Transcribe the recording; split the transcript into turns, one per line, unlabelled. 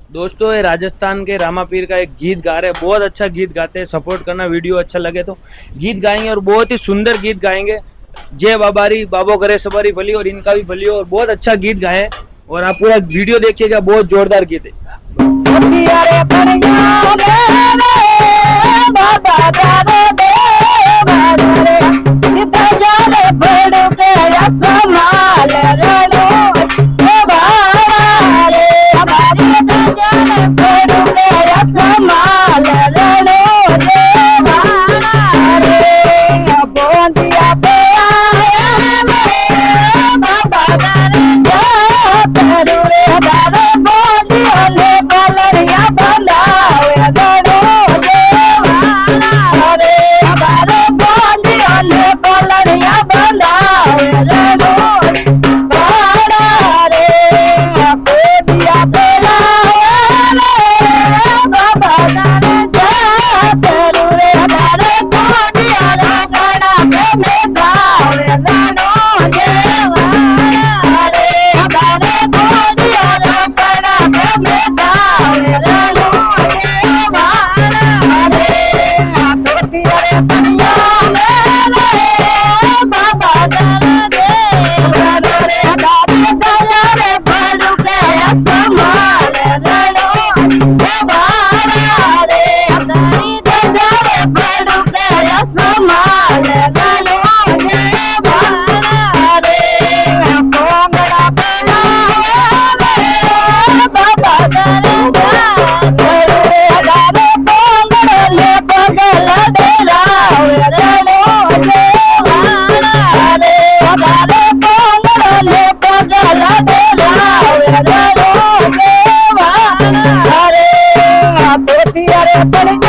दोस्तों ये राजस्थान के रामापीर का एक गीत गा रहे हैं, बहुत अच्छा गीत गाते हैं। सपोर्ट करना, वीडियो अच्छा लगे तो गीत गाएंगे और बहुत ही सुंदर गीत गाएंगे। जय बाबारी, बाबो करे सबारी भली, और इनका भी भली हो, और बहुत अच्छा गीत गाए। और आप पूरा वीडियो देखिएगा, बहुत जोरदार गीत है।
But